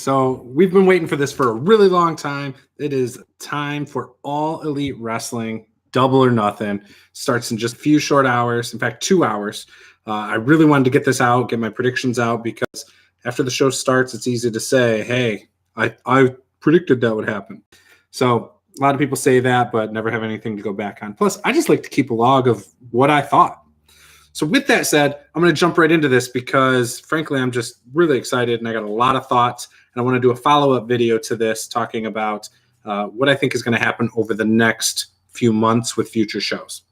So we've been waiting for this for a really long time. It is time for All Elite Wrestling, Double or Nothing. Starts in just a few short hours. In fact, 2 hours. I really wanted to get this out, get my predictions out, because after the show starts, it's easy to say, hey, I predicted that would happen. So a lot of people say that, but never have anything to go back on. Plus, I just like to keep a log of what I thought. So with that said, I'm going to jump right into this because, frankly, I'm just really excited and I got a lot of thoughts. And I want to do a follow-up video to this talking about what I think is going to happen over the next few months with future shows.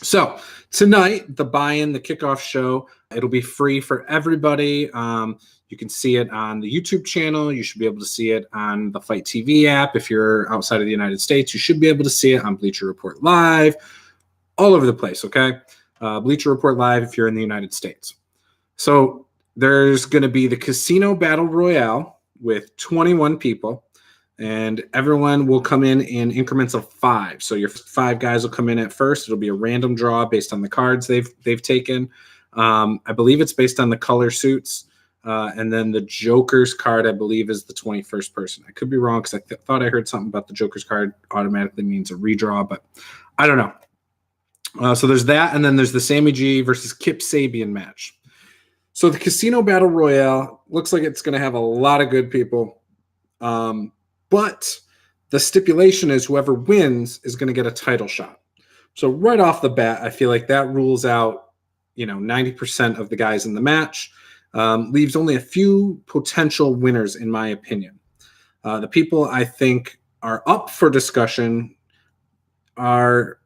So tonight, the buy-in, the kickoff show, it'll be free for everybody. You can see it on the YouTube channel. You should be able to see it on the Fight TV app. If you're outside of the United States, you should be able to see it on Bleacher Report Live, all over the place, okay? Bleacher Report Live if you're in the United States. So there's going to be the Casino Battle Royale with 21 people, and everyone will come in increments of 5. So your 5 guys will come in at first. It'll be a random draw based on the cards they've taken. I believe it's based on the color suits. And then the Joker's card, I believe, is the 21st person. I could be wrong because I thought I heard something about the Joker's card automatically means a redraw, but I don't know. So there's that, and then there's the Sammy G versus Kip Sabian match. So the Casino Battle Royale looks like it's going to have a lot of good people, but the stipulation is whoever wins is going to get a title shot. So right off the bat, I feel like that rules out 90% of the guys in the match, leaves only a few potential winners, in my opinion. The people I think are up for discussion are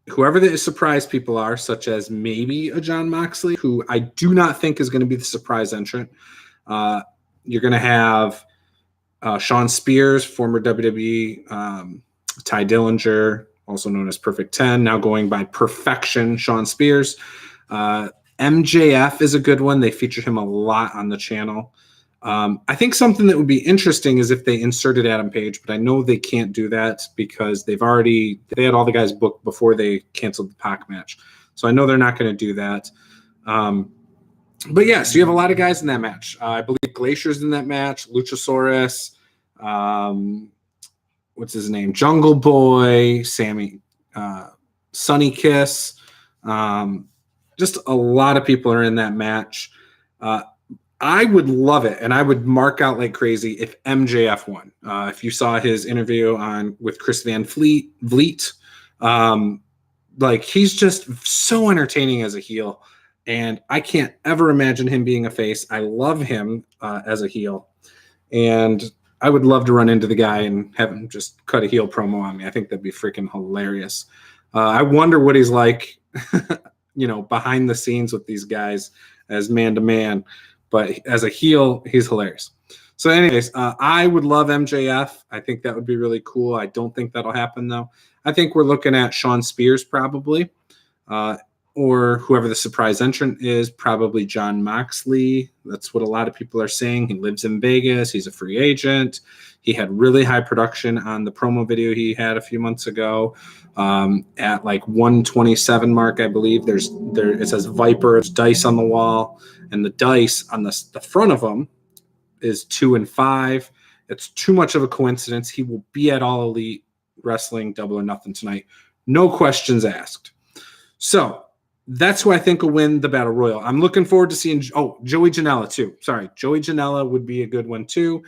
whoever the surprise people are, such as maybe a Jon Moxley, who I do not think is going to be the surprise entrant. You're going to have Shawn Spears, former WWE, Tye Dillinger, also known as Perfect 10, now going by Perfection Shawn Spears. MJF is a good one. They featured him a lot on the channel. I think something that would be interesting is if they inserted Adam Page, but I know they can't do that because they had all the guys booked before they canceled the Pac match. So I know they're not going to do that. But yeah, so you have a lot of guys in that match. I believe Glacier's in that match, Luchasaurus, what's his name? Jungle Boy, Sammy, Sunny Kiss. Just a lot of people are in that match. I would love it, and I would mark out like crazy if MJF won. If you saw his interview with Chris Van Vliet, like he's just so entertaining as a heel, and I can't ever imagine him being a face. I love him as a heel, and I would love to run into the guy and have him just cut a heel promo on me. I think that'd be freaking hilarious. I wonder what he's like, behind the scenes with these guys as man-to-man. But as a heel, he's hilarious. So anyways, I would love MJF. I think that would be really cool. I don't think that'll happen, though. I think we're looking at Shawn Spears probably, or whoever the surprise entrant is, probably Jon Moxley. That's what a lot of people are saying. He lives in Vegas. He's a free agent. He had really high production on the promo video he had a few months ago. At like 127 mark, I believe, it says Viper. There's dice on the wall. And the dice on the front of them is 2 and 5. It's too much of a coincidence. He will be at All Elite Wrestling Double or Nothing tonight. No questions asked. So that's who I think will win the Battle Royal. I'm looking forward to seeing Joey Janela too. Sorry, Joey Janela would be a good one too,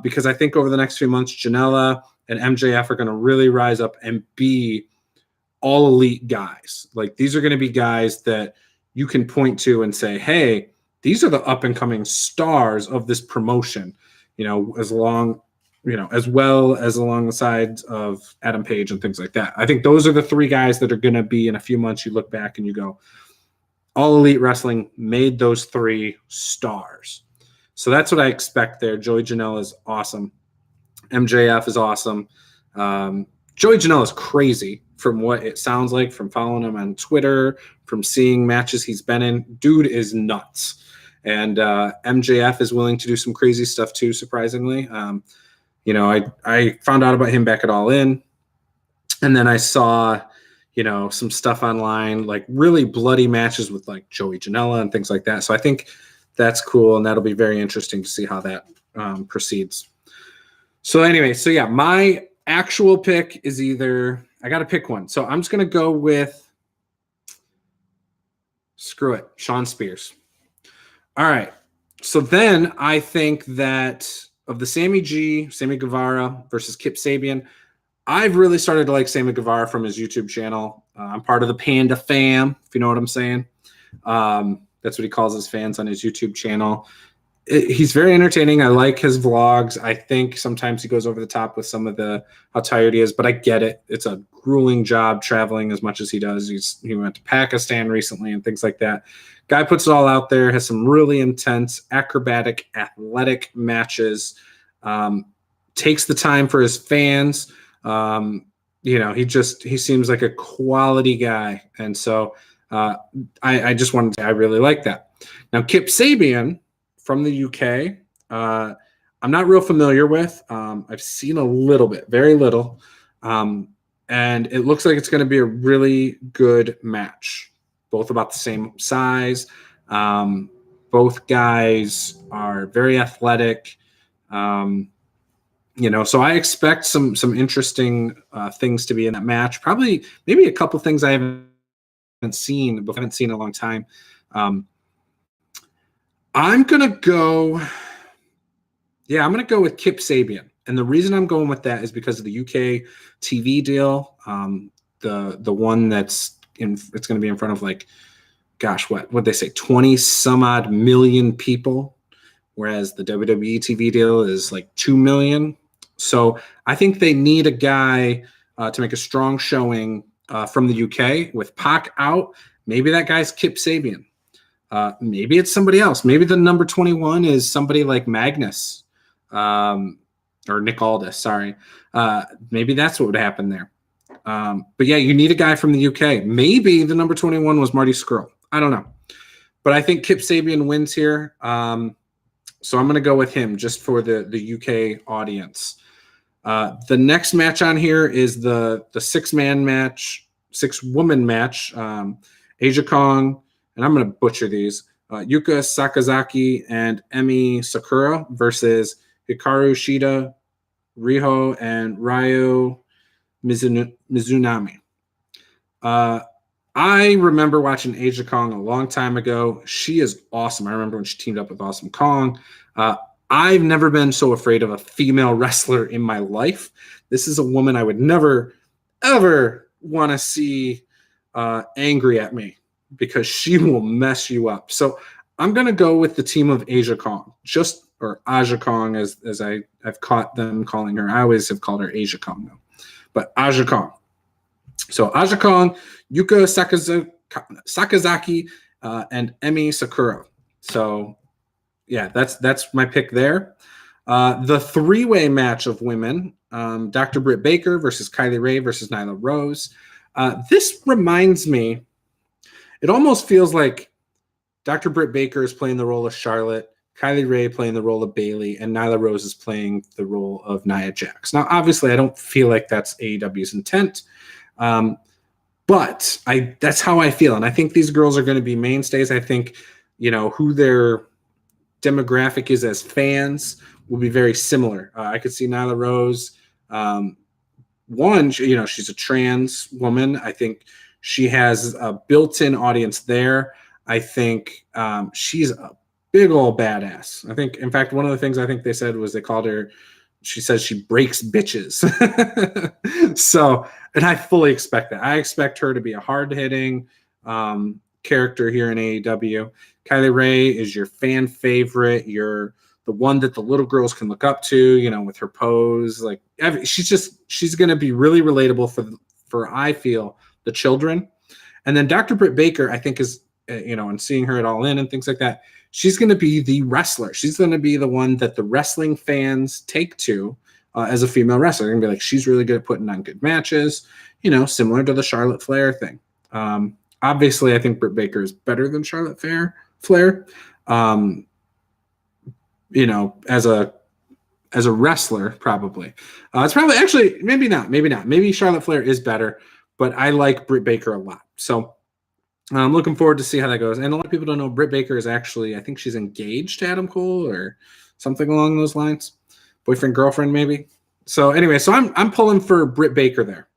because I think over the next few months, Janela and MJF are going to really rise up and be All Elite guys. Like these are going to be guys that you can point to and say, hey, these are the up and coming stars of this promotion, as well as along the sides of Adam Page and things like that. I think those are the 3 guys that are going to be in a few months. You look back and you go, All Elite Wrestling made those 3 stars. So that's what I expect there. Joey Janela is awesome. MJF is awesome. Joey Janela is crazy from what it sounds like, from following him on Twitter, from seeing matches he's been in. Dude is nuts. And MJF is willing to do some crazy stuff too, surprisingly. I found out about him back at All In. And then I saw, some stuff online, like really bloody matches with like Joey Janela and things like that. So I think that's cool, and that'll be very interesting to see how that proceeds. So anyway, so yeah, my actual pick is either I got to pick one. So I'm just going to go with screw it, Shawn Spears. All right. So then I think that of the Sammy Guevara versus Kip Sabian, I've really started to like Sammy Guevara from his YouTube channel. I'm part of the Panda fam, if you know what I'm saying. That's what he calls his fans on his YouTube channel. He's very entertaining. I like his vlogs. I think sometimes he goes over the top with some of how tired he is, but I get it. It's a grueling job traveling as much as he does. He went to Pakistan recently and things like that. Guy puts it all out there, has some really intense, acrobatic, athletic matches, takes the time for his fans. He seems like a quality guy. And so I really like that. Now, Kip Sabian from the UK, I'm not real familiar with. I've seen a little bit, very little. And it looks like it's going to be a really good match. Both about the same size. Both guys are very athletic. So I expect some interesting things to be in that match. Probably, maybe a couple things I haven't seen in a long time. I'm gonna go with Kip Sabian, and the reason I'm going with that is because of the UK TV deal. The one it's going to be in front of what they say, 20 some odd million people, whereas the WWE TV deal is like 2 million. So I think they need a guy to make a strong showing from the UK with Pac out. Maybe that guy's Kip Sabian. Maybe it's somebody else. Maybe the number 21 is somebody like Magnus or Nick Aldis. Sorry. Maybe that's what would happen there. But yeah, you need a guy from the UK. Maybe the number 21 was Marty Scurll. I don't know. But I think Kip Sabian wins here. So I'm going to go with him just for the UK audience. The next match on here is the six-woman match. Aja Kong, and I'm going to butcher these, Yuka Sakazaki and Emi Sakura versus Hikaru Shida, Riho, and Ryo Mizunami. I remember watching Aja Kong a long time ago. She is awesome. I remember when she teamed up with Awesome Kong. I've never been so afraid of a female wrestler in my life. This is a woman I would never, ever want to see angry at me, because she will mess you up. So I'm going to go with the team of Aja Kong, or Aja Kong as I've caught them calling her. I always have called her Aja Kong though, but Aja Kong. So Aja Kong, Yuka Sakazaki, and Emi Sakura. So yeah, that's my pick there. The three-way match of women, Dr. Britt Baker versus Kylie Rae versus Nyla Rose. This reminds me, it almost feels like Dr. Britt Baker is playing the role of Charlotte, Kylie Rae playing the role of Bayley, and Nyla Rose is playing the role of Nia Jax. Now, obviously, I don't feel like that's AEW's intent, but that's how I feel. And I think these girls are going to be mainstays. I think, who their demographic is as fans will be very similar. I could see Nyla Rose. She's a trans woman. I think she has a built-in audience there. I think she's a big old badass. I think, in fact, one of the things I think they said was she says she breaks bitches. So, and I fully expect that. I expect her to be a hard-hitting character here in AEW. Kylie Rae is your fan favorite. You're the one that the little girls can look up to, with her pose. Like, she's going to be really relatable for I feel, the children. And then Dr. Britt Baker, I think, is, and seeing her at All In and things like that, she's going to be the wrestler. She's going to be the one that the wrestling fans take to as a female wrestler. They're going to be like, she's really good at putting on good matches, similar to the Charlotte Flair thing. Obviously, I think Britt Baker is better than Charlotte Flair. As a wrestler, probably. It's probably, actually, maybe not. Maybe Charlotte Flair is better, but I like Britt Baker a lot. So I'm looking forward to see how that goes. And a lot of people don't know Britt Baker is actually, I think she's engaged to Adam Cole or something along those lines. Boyfriend, girlfriend, maybe. So anyway, so I'm pulling for Britt Baker there.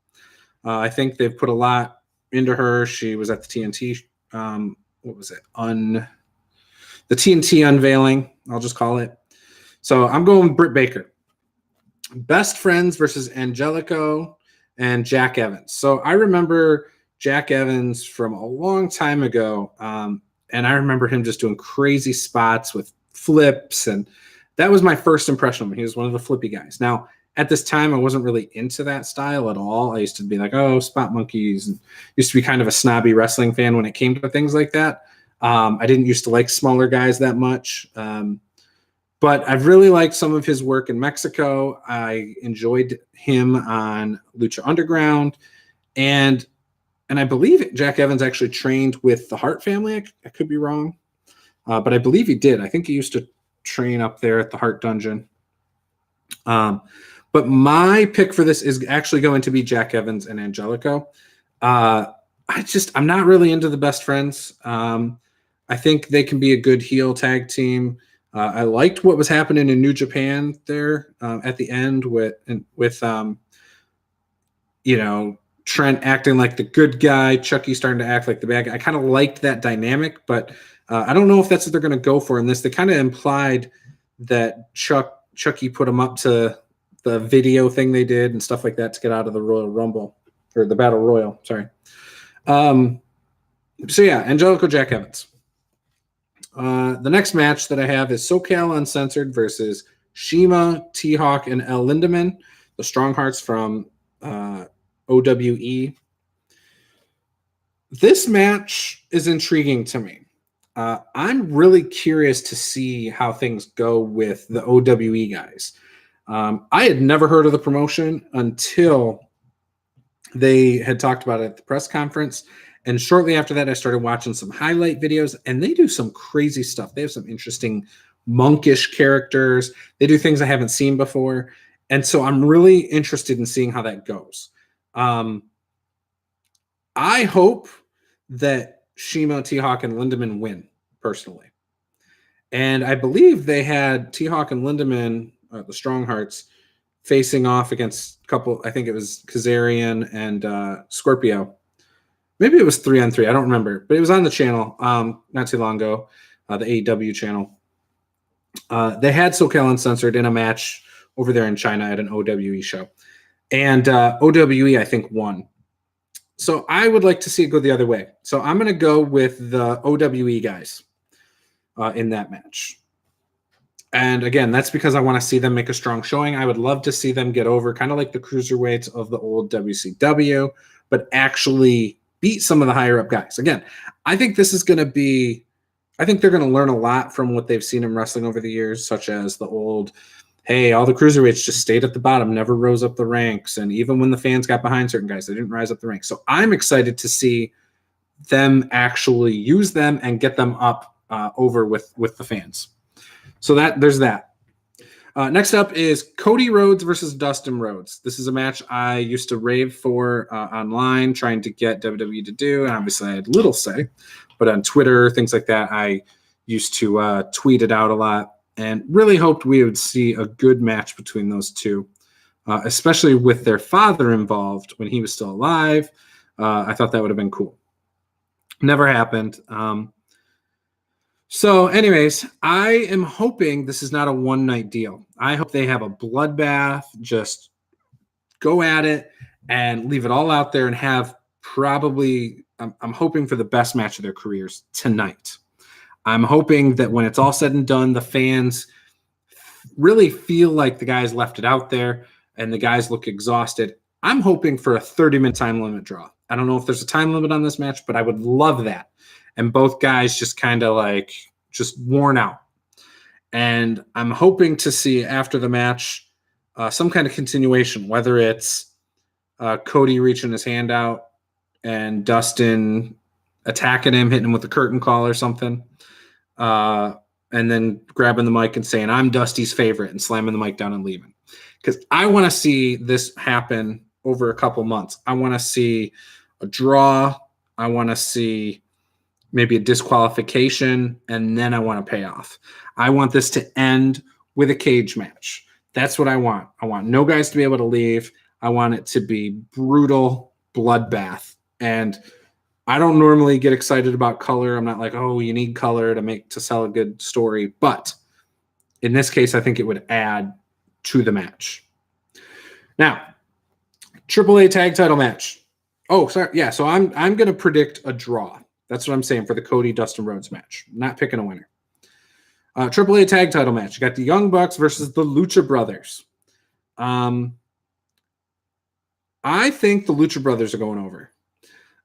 I think they've put a lot into her. She was at the TNT. What was it? The TNT unveiling, I'll just call it. So I'm going with Britt Baker. Best friends versus Angelico and Jack Evans. So I remember Jack Evans from a long time ago, and I remember him just doing crazy spots with flips, and that was my first impression of him. He was one of the flippy guys. Now, at this time, I wasn't really into that style at all. I used to be like, oh, spot monkeys, and used to be kind of a snobby wrestling fan when it came to things like that. I didn't used to like smaller guys that much. But I've really liked some of his work in Mexico. I enjoyed him on Lucha Underground. And I believe Jack Evans actually trained with the Hart family. I could be wrong. But I believe he did. I think he used to train up there at the Hart Dungeon. But my pick for this is actually going to be Jack Evans and Angelico. I'm not really into the best friends. I think they can be a good heel tag team. I liked what was happening in New Japan there at the end with Trent acting like the good guy, Chucky starting to act like the bad guy. I kind of liked that dynamic, but I don't know if that's what they're going to go for in this. They kind of implied that Chucky put him up to the video thing they did and stuff like that to get out of the Royal Rumble or the Battle Royal. Sorry. So yeah, Angelico, Jack Evans. The next match that I have is SoCal Uncensored versus Shima, T-Hawk, and El Lindaman, the Strong Hearts from OWE. This match is intriguing to me. I'm really curious to see how things go with the OWE guys. I had never heard of the promotion until they had talked about it at the press conference. And shortly after that, I started watching some highlight videos, and they do some crazy stuff. They have some interesting monkish characters. They do things I haven't seen before. And so I'm really interested in seeing how that goes. I hope that Shima, T-Hawk, and Lindaman win, personally. And I believe they had T-Hawk and Lindaman, the Strong Hearts, facing off against a couple, I think it was Kazarian and Scorpio. Maybe it was 3-on-3. I don't remember. But it was on the channel not too long ago, the AEW channel. They had SoCal Uncensored in a match over there in China at an OWE show. And OWE, I think, won. So I would like to see it go the other way. So I'm going to go with the OWE guys in that match. And again, that's because I want to see them make a strong showing. I would love to see them get over, kind of like the cruiserweights of the old WCW, but actually beat some of the higher up guys. Again, I think this is going to be, I think they're going to learn a lot from what they've seen in wrestling over the years, such as the old, hey, all the cruiserweights just stayed at the bottom, never rose up the ranks. And even when the fans got behind certain guys, they didn't rise up the ranks. So I'm excited to see them actually use them and get them up over with the fans. So there's that. Next up is Cody Rhodes versus Dustin Rhodes. This is a match I used to rave for online, trying to get WWE to do. And obviously I had little say, but on Twitter, things like that, I used to tweet it out a lot and really hoped we would see a good match between those two, especially with their father involved when he was still alive. I thought that would have been cool. Never happened. So anyways, I am hoping this is not a one-night deal. I hope they have a bloodbath, just go at it and leave it all out there and have probably, I'm hoping for the best match of their careers tonight. I'm hoping that when it's all said and done, the fans really feel like the guys left it out there and the guys look exhausted. I'm hoping for a 30-minute time limit draw. I don't know if there's a time limit on this match, but I would love that. And both guys just kind of like just worn out. And I'm hoping to see after the match some kind of continuation, whether it's Cody reaching his hand out and Dustin attacking him, hitting him with a curtain call or something, and then grabbing the mic and saying, I'm Dusty's favorite, and slamming the mic down and leaving. Because I want to see this happen over a couple months. I want to see a draw. I want to see maybe a disqualification, and then I want to pay off. I want this to end with a cage match. That's what I want. I want no guys to be able to leave. I want it to be brutal bloodbath. And I don't normally get excited about color. I'm not like, oh, you need color to sell a good story. But in this case, I think it would add to the match. Now, AAA tag title match. Oh, sorry. Yeah, so I'm going to predict a draw. That's what I'm saying for the Cody Dustin Rhodes match. I'm not picking a winner. AAA tag title match. You got the Young Bucks versus the Lucha Brothers. I think the Lucha Brothers are going over.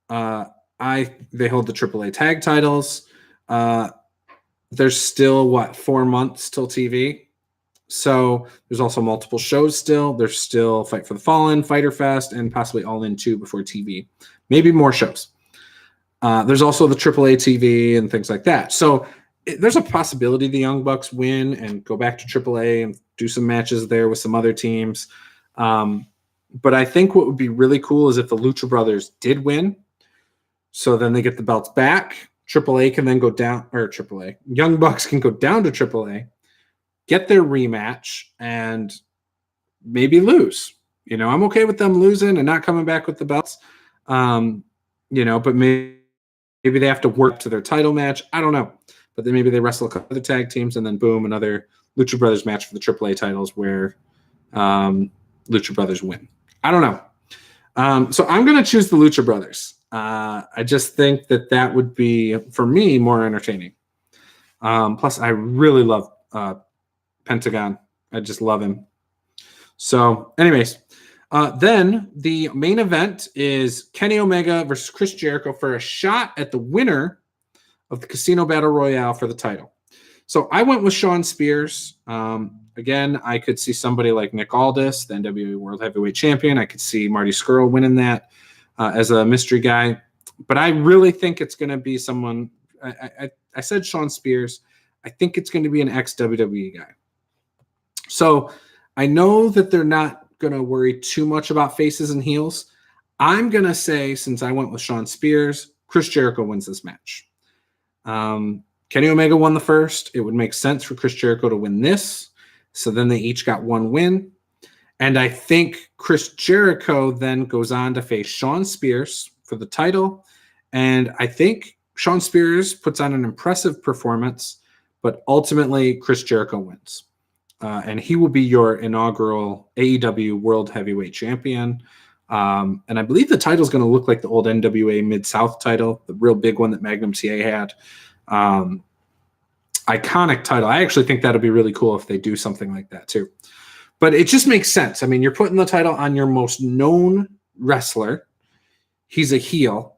They hold the AAA tag titles. There's still 4 months till TV. So there's also multiple shows still. There's still Fight for the Fallen, Fyter Fest, and possibly All In 2 before TV. Maybe more shows. There's also the AAA TV and things like that. So there's a possibility the Young Bucks win and go back to AAA and do some matches there with some other teams. But I think what would be really cool is if the Lucha Brothers did win. So then they get the belts back. AAA can then go down, or AAA. Young Bucks can go down to AAA, get their rematch, and maybe lose. I'm okay with them losing and not coming back with the belts. But maybe they have to work to their title match. I don't know. But then maybe they wrestle a couple other tag teams, and then boom, another Lucha Brothers match for the AAA titles where Lucha Brothers win. I don't know. So I'm going to choose the Lucha Brothers. I just think that would be, for me, more entertaining. Plus, I really love Pentagon. I just love him. So, anyways, then the main event is Kenny Omega versus Chris Jericho for a shot at the winner of the Casino Battle Royale for the title. So I went with Shawn Spears. Again, I could see somebody like Nick Aldis, the NWA World Heavyweight Champion. I could see Marty Scurll winning that as a mystery guy. But I really think it's going to be someone. I said Shawn Spears. I think it's going to be an ex-WWE guy. So I know that they're not going to worry too much about faces and heels. I'm going to say, since I went with Shawn Spears, Chris Jericho wins this match. Kenny Omega won the first. It would make sense for Chris Jericho to win this. So then they each got one win. And I think Chris Jericho then goes on to face Shawn Spears for the title. And I think Shawn Spears puts on an impressive performance, but ultimately Chris Jericho wins. And he will be your inaugural AEW World Heavyweight Champion. And I believe the title is going to look like the old NWA Mid-South title, the real big one that Magnum TA had. Iconic title. I actually think that'll be really cool if they do something like that too. But it just makes sense. I mean, you're putting the title on your most known wrestler. He's a heel.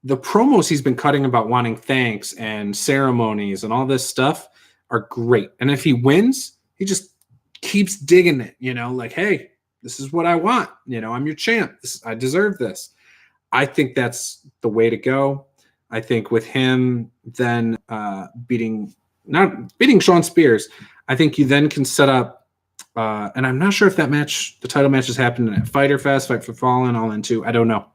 The promos he's been cutting about wanting thanks and ceremonies and all this stuff are great. And if he wins, he just keeps digging it, like, hey, this is what I want. I'm your champ. I deserve this. I think that's the way to go. I think with him then beating Shawn Spears, I think you then can set up, and I'm not sure if that match, the title match, has happened at Fyter Fest, Fight for Fallen, All In 2. I don't know.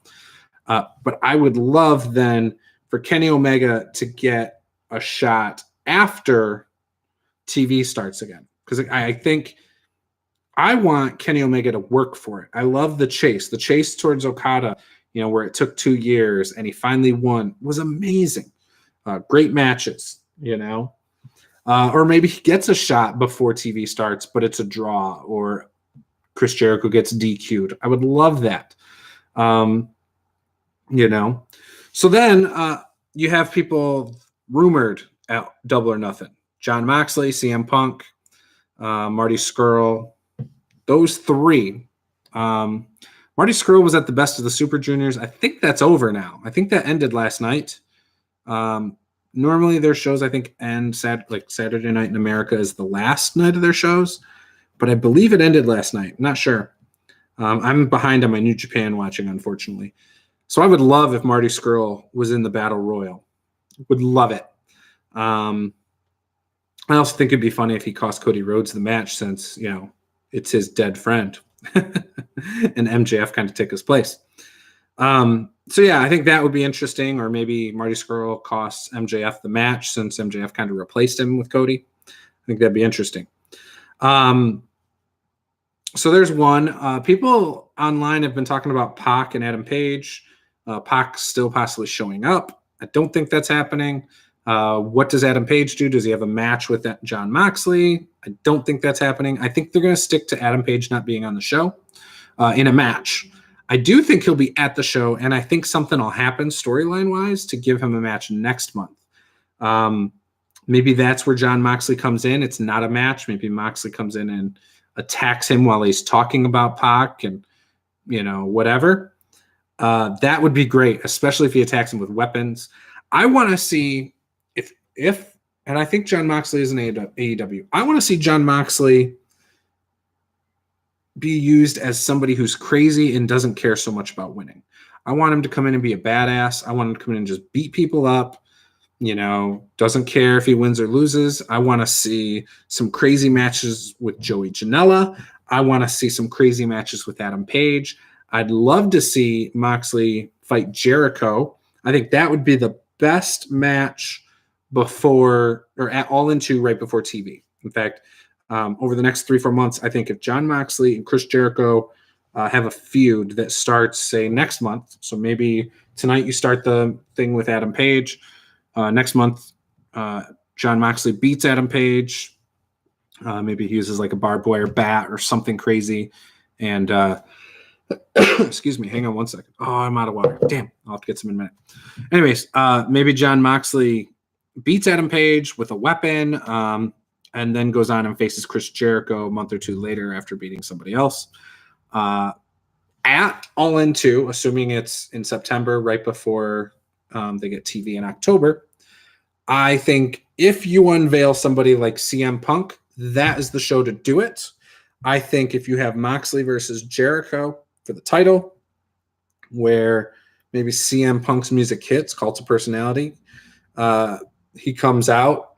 But I would love then for Kenny Omega to get a shot after TV starts again. Because I think I want Kenny Omega to work for it. I love the chase towards Okada, where it took 2 years and he finally won, was amazing. Great matches, or maybe he gets a shot before TV starts, but it's a draw, or Chris Jericho gets DQ'd. I would love that. So then you have people rumored at Double or Nothing. Jon Moxley, CM Punk, Marty Scurll, those three. Marty Scurll was at the Best of the Super Juniors. I think that's over now. I think that ended last night. Normally their shows, I think, end Saturday Night in America is the last night of their shows, but I believe it ended last night. I'm not sure. I'm behind on my New Japan watching, unfortunately. So I would love if Marty Scurll was in the Battle Royal. Would love it. I also think it'd be funny if he cost Cody Rhodes the match, since, it's his dead friend. And MJF kind of took his place. So yeah, I think that would be interesting, or maybe Marty Scurll costs MJF the match since MJF kind of replaced him with Cody. I think that'd be interesting. So there's one. People online have been talking about Pac and Adam Page. Pac still possibly showing up. I don't think that's happening. What does Adam Page do? Does he have a match with Jon Moxley? I don't think that's happening. I think they're going to stick to Adam Page not being on the show in a match. I do think he'll be at the show, and I think something will happen storyline-wise to give him a match next month. Maybe that's where Jon Moxley comes in. It's not a match. Maybe Moxley comes in and attacks him while he's talking about Pac and, whatever. That would be great, especially if he attacks him with weapons. I want to see if, and I think Jon Moxley is in AEW. I want to see Jon Moxley be used as somebody who's crazy and doesn't care so much about winning. I want him to come in and be a badass. I want him to come in and just beat people up, doesn't care if he wins or loses. I want to see some crazy matches with Joey Janela. I want to see some crazy matches with Adam Page. I'd love to see Moxley fight Jericho. I think that would be the best match before, or at All In 2 right before TV. In fact, over the next 3-4 months, I think if Jon Moxley and Chris Jericho have a feud that starts, say, next month, so maybe tonight you start the thing with Adam Page. Next month, Jon Moxley beats Adam Page. Maybe he uses like a barbed wire bat or something crazy. And excuse me, hang on one second. Oh, I'm out of water. Damn, I'll have to get some in a minute. Anyways, maybe Jon Moxley beats Adam Page with a weapon, and then goes on and faces Chris Jericho a month or two later after beating somebody else. At All In 2, assuming it's in September, right before they get TV in October, I think if you unveil somebody like CM Punk, that is the show to do it. I think if you have Moxley versus Jericho for the title, where maybe CM Punk's music hits, Cult of Personality, he comes out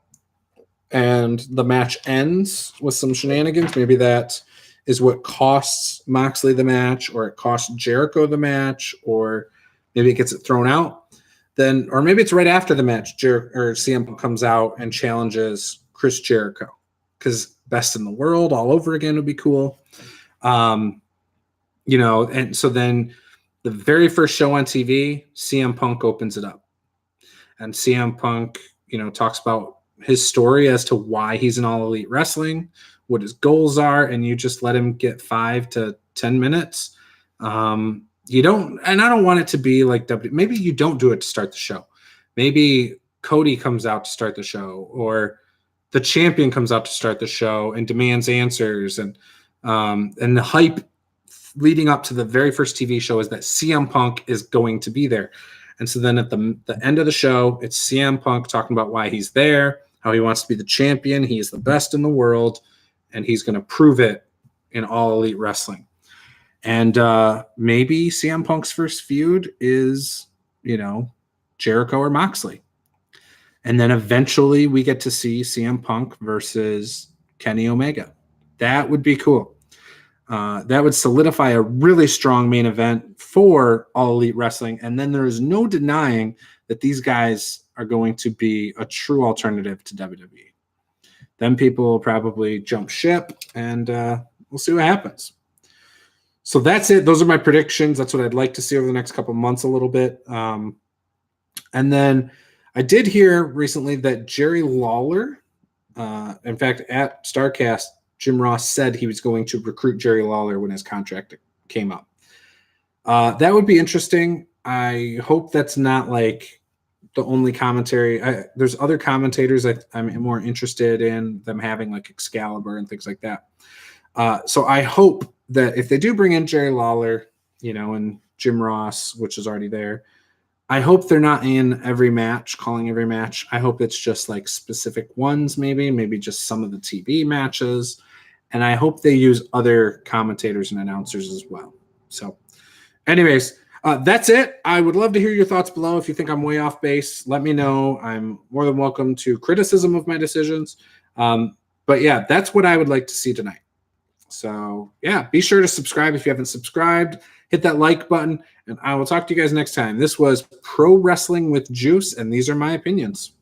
and the match ends with some shenanigans. Maybe that is what costs Moxley the match, or it costs Jericho the match, or maybe it gets it thrown out. Then, or maybe it's right after the match, or CM Punk comes out and challenges Chris Jericho, because best in the world all over again would be cool. And so then the very first show on TV, CM Punk opens it up, and CM Punk, talks about his story as to why he's in All Elite Wrestling, what his goals are, and you just let him get 5 to 10 minutes. You don't, and I don't want it to be like maybe you don't do it to start the show. Maybe Cody comes out to start the show, or the champion comes out to start the show and demands answers, and the hype leading up to the very first TV show is that CM Punk is going to be there. And so then at the end of the show, it's CM Punk talking about why he's there, how he wants to be the champion, he is the best in the world, and he's going to prove it in All Elite Wrestling. And maybe CM Punk's first feud is, Jericho or Moxley. And then eventually we get to see CM Punk versus Kenny Omega. That would be cool. That would solidify a really strong main event for All Elite Wrestling. And then there is no denying that these guys are going to be a true alternative to WWE. Then people will probably jump ship, and we'll see what happens. So that's it. Those are my predictions. That's what I'd like to see over the next couple of months a little bit. And then I did hear recently that Jerry Lawler, in fact, at StarCast, Jim Ross said he was going to recruit Jerry Lawler when his contract came up. That would be interesting. I hope that's not like the only commentary. There's other commentators I'm more interested in them having, like Excalibur and things like that. So I hope that if they do bring in Jerry Lawler, and Jim Ross, which is already there, I hope they're not in every match, calling every match. I hope it's just like specific ones, maybe just some of the TV matches. And I hope they use other commentators and announcers as well. So anyways, that's it. I would love to hear your thoughts below. If you think I'm way off base, let me know. I'm more than welcome to criticism of my decisions. But yeah, that's what I would like to see tonight. So, yeah, be sure to subscribe if you haven't subscribed. Hit that like button, and I will talk to you guys next time. This was Pro Wrestling with Juice, and these are my opinions.